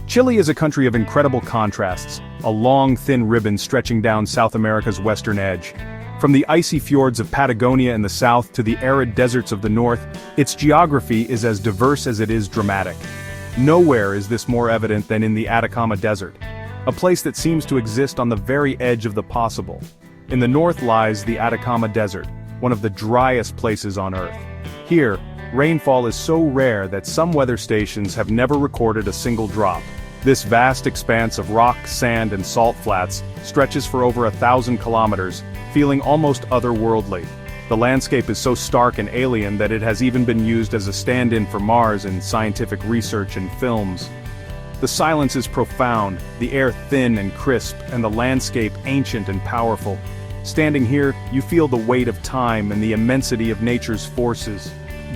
Chile is a country of incredible contrasts, a long, thin ribbon stretching down South America's western edge. From the icy fjords of Patagonia in the south to the arid deserts of the north, its geography is as diverse as it is dramatic. Nowhere is this more evident than in the Atacama Desert, a place that seems to exist on the very edge of the possible. In the north lies the Atacama Desert, one of the driest places on Earth. Here, rainfall is so rare that some weather stations have never recorded a single drop. This vast expanse of rock, sand and salt flats stretches for over 1,000 kilometers, feeling almost otherworldly. The landscape is so stark and alien that it has even been used as a stand-in for Mars in scientific research and films. The silence is profound, the air thin and crisp, and the landscape ancient and powerful. Standing here, you feel the weight of time and the immensity of nature's forces.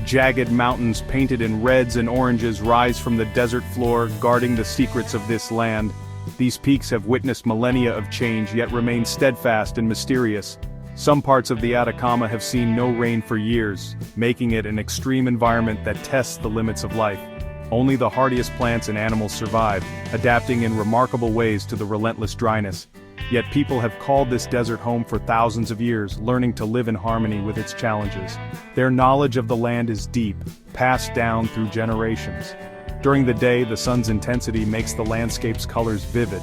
Jagged mountains painted in reds and oranges rise from the desert floor, guarding the secrets of this land. These peaks have witnessed millennia of change yet remain steadfast and mysterious. Some parts of the Atacama have seen no rain for years, making it an extreme environment that tests the limits of life. Only the hardiest plants and animals survive, adapting in remarkable ways to the relentless dryness. Yet people have called this desert home for thousands of years, learning to live in harmony with its challenges. Their knowledge of the land is deep, passed down through generations. During the day, the sun's intensity makes the landscape's colors vivid.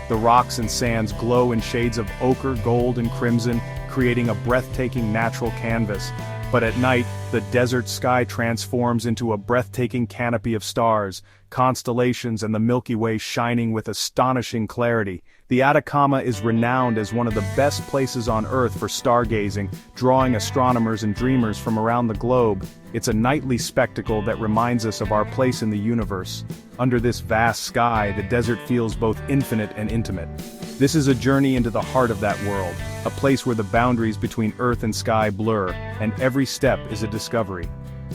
The rocks and sands glow in shades of ochre, gold, and crimson, creating a breathtaking natural canvas. But at night, the desert sky transforms into a breathtaking canopy of stars, constellations and the Milky Way shining with astonishing clarity. The Atacama is renowned as one of the best places on Earth for stargazing, drawing astronomers and dreamers from around the globe. It's a nightly spectacle that reminds us of our place in the universe. Under this vast sky, the desert feels both infinite and intimate. This is a journey into the heart of that world, a place where the boundaries between earth and sky blur, and every step is a discovery.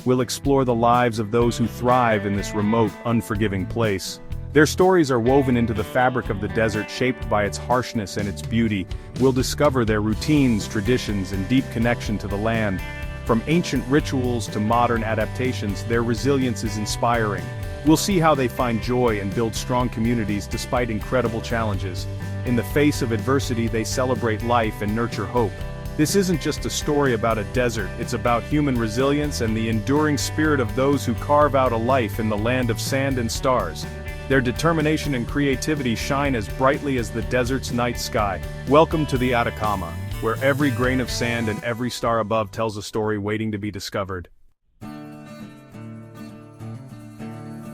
We'll explore the lives of those who thrive in this remote, unforgiving place. Their stories are woven into the fabric of the desert, shaped by its harshness and its beauty. We'll discover their routines, traditions, and deep connection to the land. From ancient rituals to modern adaptations, their resilience is inspiring. We'll see how they find joy and build strong communities despite incredible challenges. In the face of adversity, they celebrate life and nurture hope. This isn't just a story about a desert, it's about human resilience and the enduring spirit of those who carve out a life in the land of sand and stars. Their determination and creativity shine as brightly as the desert's night sky. Welcome to the Atacama, where every grain of sand and every star above tells a story waiting to be discovered.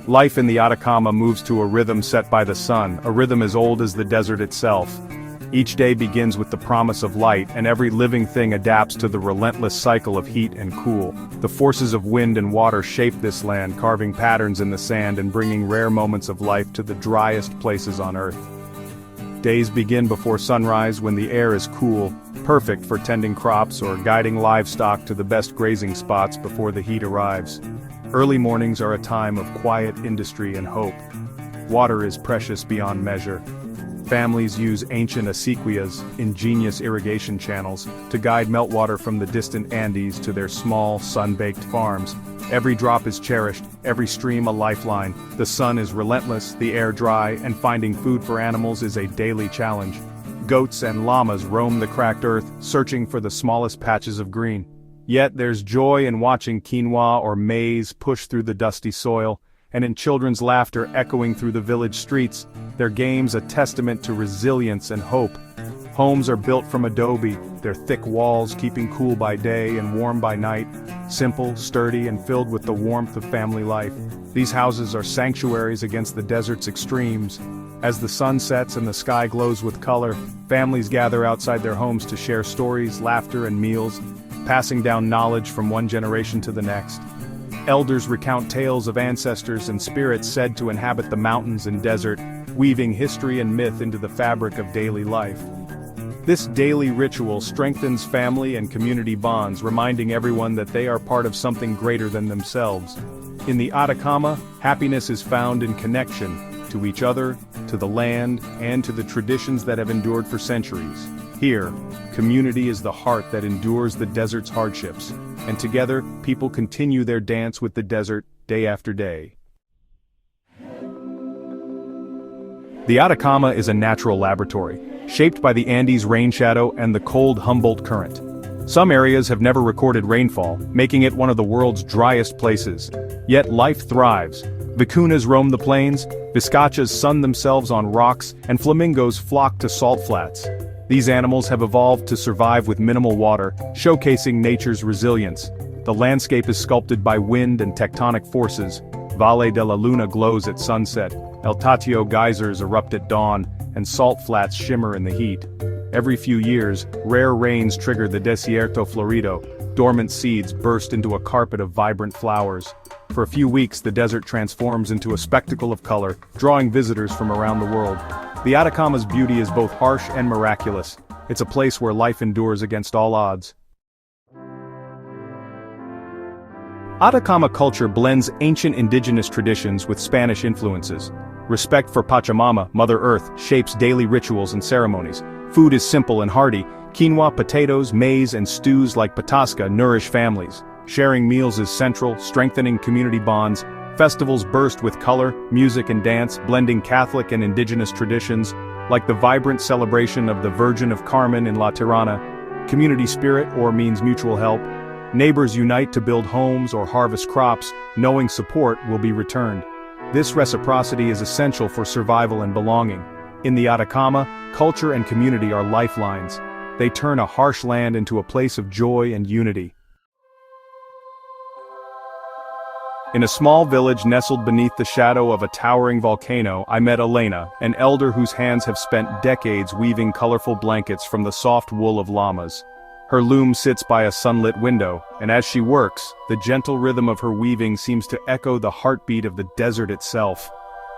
Life in the Atacama moves to a rhythm set by the sun, a rhythm as old as the desert itself. Each day begins with the promise of light, and every living thing adapts to the relentless cycle of heat and cool. The forces of wind and water shape this land, carving patterns in the sand and bringing rare moments of life to the driest places on Earth. Days begin before sunrise when the air is cool, perfect for tending crops or guiding livestock to the best grazing spots before the heat arrives. Early mornings are a time of quiet industry and hope. Water is precious beyond measure. Families use ancient acequias, ingenious irrigation channels, to guide meltwater from the distant Andes to their small, sun-baked farms. Every drop is cherished, every stream a lifeline. The sun is relentless, the air dry, and finding food for animals is a daily challenge. Goats and llamas roam the cracked earth, searching for the smallest patches of green. Yet there's joy in watching quinoa or maize push through the dusty soil, and in children's laughter echoing through the village streets, their games a testament to resilience and hope. Homes are built from adobe, their thick walls keeping cool by day and warm by night, simple, sturdy, and filled with the warmth of family life. These houses are sanctuaries against the desert's extremes. As the sun sets and the sky glows with color, families gather outside their homes to share stories, laughter, and meals, passing down knowledge from one generation to the next. Elders recount tales of ancestors and spirits said to inhabit the mountains and desert, weaving history and myth into the fabric of daily life. This daily ritual strengthens family and community bonds, reminding everyone that they are part of something greater than themselves. In the Atacama, happiness is found in connection to each other, to the land, and to the traditions that have endured for centuries. Here, community is the heart that endures the desert's hardships, and together, people continue their dance with the desert day after day. The Atacama is a natural laboratory, shaped by the Andes rain shadow and the cold Humboldt current. Some areas have never recorded rainfall, making it one of the world's driest places. Yet life thrives. Vicuñas roam the plains, vizcachas sun themselves on rocks, and flamingos flock to salt flats. These animals have evolved to survive with minimal water, showcasing nature's resilience. The landscape is sculpted by wind and tectonic forces. Valle de la Luna glows at sunset, El Tatio geysers erupt at dawn, and salt flats shimmer in the heat. Every few years, rare rains trigger the Desierto Florido. Dormant seeds burst into a carpet of vibrant flowers. For a few weeks, the desert transforms into a spectacle of color, drawing visitors from around the world. The Atacama's beauty is both harsh and miraculous. It's a place where life endures against all odds. Atacama culture blends ancient indigenous traditions with Spanish influences. Respect for Pachamama, Mother Earth, shapes daily rituals and ceremonies. Food is simple and hearty. Quinoa, potatoes, maize, and stews like patasca nourish families. Sharing meals is central, strengthening community bonds. Festivals burst with color, music and dance, blending Catholic and indigenous traditions, like the vibrant celebration of the Virgin of Carmen in La Tirana. Community spirit, or means mutual help. Neighbors unite to build homes or harvest crops, knowing support will be returned. This reciprocity is essential for survival and belonging. In the Atacama, culture and community are lifelines. They turn a harsh land into a place of joy and unity. In a small village nestled beneath the shadow of a towering volcano, I met Elena, an elder whose hands have spent decades weaving colorful blankets from the soft wool of llamas. Her loom sits by a sunlit window, and as she works, the gentle rhythm of her weaving seems to echo the heartbeat of the desert itself.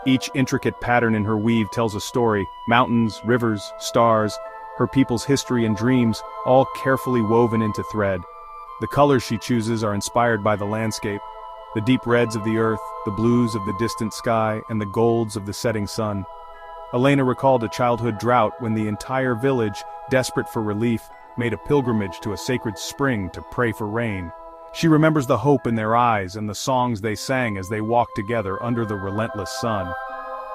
Each intricate pattern in her weave tells a story: mountains, rivers, stars, her people's history and dreams, all carefully woven into thread. The colors she chooses are inspired by the landscape: the deep reds of the earth, the blues of the distant sky, and the golds of the setting sun. Elena recalled a childhood drought when the entire village, desperate for relief, made a pilgrimage to a sacred spring to pray for rain. She remembers the hope in their eyes and the songs they sang as they walked together under the relentless sun.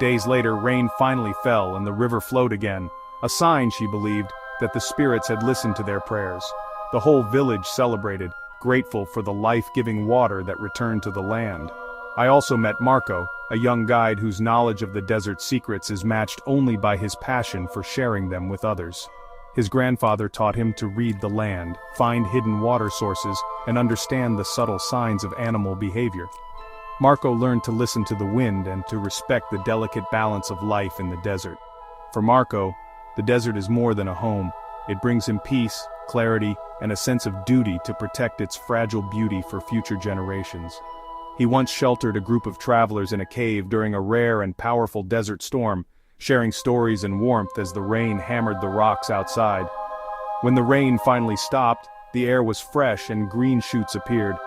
Days later, rain finally fell and the river flowed again, a sign, she believed, that the spirits had listened to their prayers. The whole village celebrated, grateful for the life-giving water that returned to the land. I also met Marco, a young guide whose knowledge of the desert's secrets is matched only by his passion for sharing them with others. His grandfather taught him to read the land, find hidden water sources, and understand the subtle signs of animal behavior. Marco learned to listen to the wind and to respect the delicate balance of life in the desert. For Marco, the desert is more than a home. It brings him peace, clarity, and a sense of duty to protect its fragile beauty for future generations. He once sheltered a group of travelers in a cave during a rare and powerful desert storm, sharing stories and warmth as the rain hammered the rocks outside. When the rain finally stopped, the air was fresh and green shoots appeared,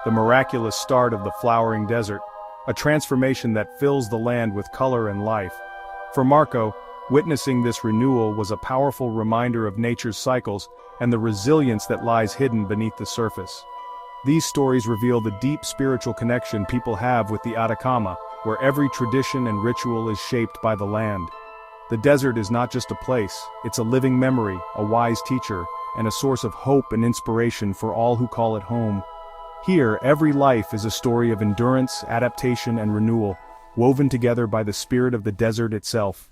the miraculous start of the flowering desert, a transformation that fills the land with color and life. For Marco, witnessing this renewal was a powerful reminder of nature's cycles and the resilience that lies hidden beneath the surface. These stories reveal the deep spiritual connection people have with the Atacama, where every tradition and ritual is shaped by the land. The desert is not just a place, it's a living memory, a wise teacher, and a source of hope and inspiration for all who call it home. Here, every life is a story of endurance, adaptation, and renewal, woven together by the spirit of the desert itself.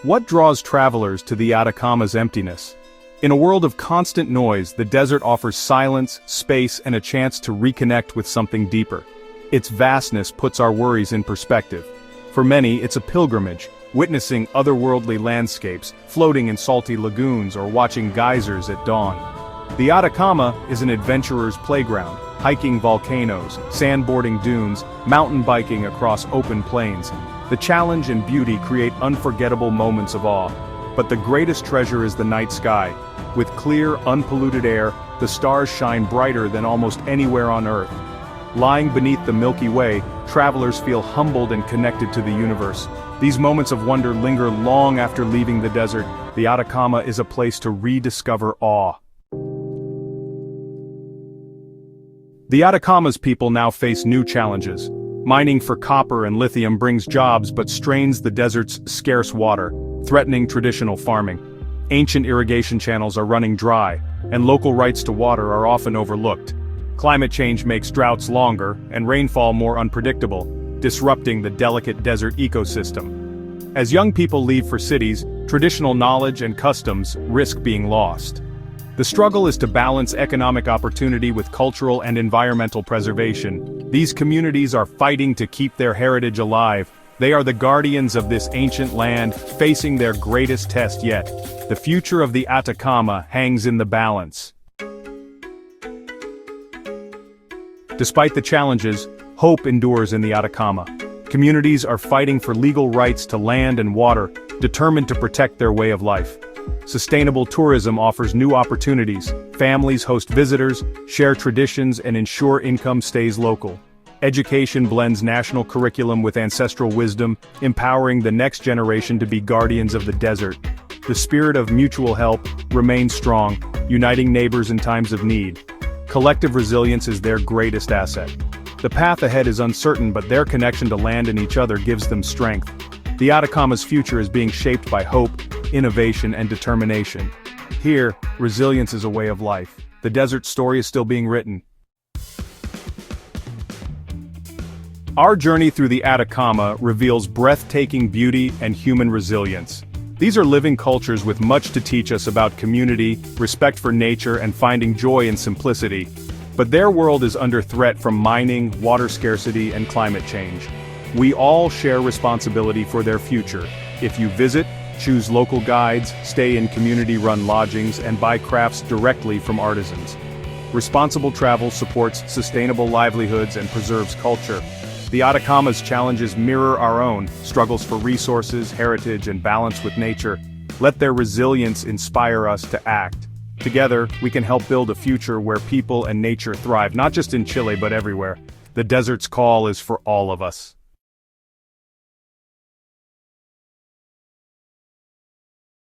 What draws travelers to the Atacama's emptiness? In a world of constant noise, the desert offers silence, space, and a chance to reconnect with something deeper. Its vastness puts our worries in perspective. For many, it's a pilgrimage, witnessing otherworldly landscapes, floating in salty lagoons, or watching geysers at dawn. The Atacama is an adventurer's playground, hiking volcanoes, sandboarding dunes, mountain biking across open plains. The challenge and beauty create unforgettable moments of awe. But the greatest treasure is the night sky. With clear, unpolluted air, the stars shine brighter than almost anywhere on Earth. Lying beneath the Milky Way, travelers feel humbled and connected to the universe. These moments of wonder linger long after leaving the desert. The Atacama is a place to rediscover awe. The Atacama's people now face new challenges. Mining for copper and lithium brings jobs but strains the desert's scarce water, threatening traditional farming. Ancient irrigation channels are running dry, and local rights to water are often overlooked. Climate change makes droughts longer and rainfall more unpredictable, disrupting the delicate desert ecosystem. As young people leave for cities, traditional knowledge and customs risk being lost. The struggle is to balance economic opportunity with cultural and environmental preservation. These communities are fighting to keep their heritage alive. They are the guardians of this ancient land, facing their greatest test yet. The future of the Atacama hangs in the balance. Despite the challenges, hope endures in the Atacama. Communities are fighting for legal rights to land and water, determined to protect their way of life. Sustainable tourism offers new opportunities. Families host visitors, share traditions, and ensure income stays local. Education blends national curriculum with ancestral wisdom, empowering the next generation to be guardians of the desert. The spirit of mutual help remains strong, uniting neighbors in times of need. Collective resilience is their greatest asset. The path ahead is uncertain, but their connection to land and each other gives them strength. The Atacama's future is being shaped by hope, innovation, and determination. Here, resilience is a way of life. The desert's story is still being written. Our journey through the Atacama reveals breathtaking beauty and human resilience. These are living cultures with much to teach us about community, respect for nature, and finding joy in simplicity. But their world is under threat from mining, water scarcity, and climate change. We all share responsibility for their future. If you visit, choose local guides, stay in community-run lodgings, and buy crafts directly from artisans. Responsible travel supports sustainable livelihoods and preserves culture. The Atacama's challenges mirror our own, struggles for resources, heritage, and balance with nature. Let their resilience inspire us to act. Together, we can help build a future where people and nature thrive, not just in Chile but everywhere. The desert's call is for all of us.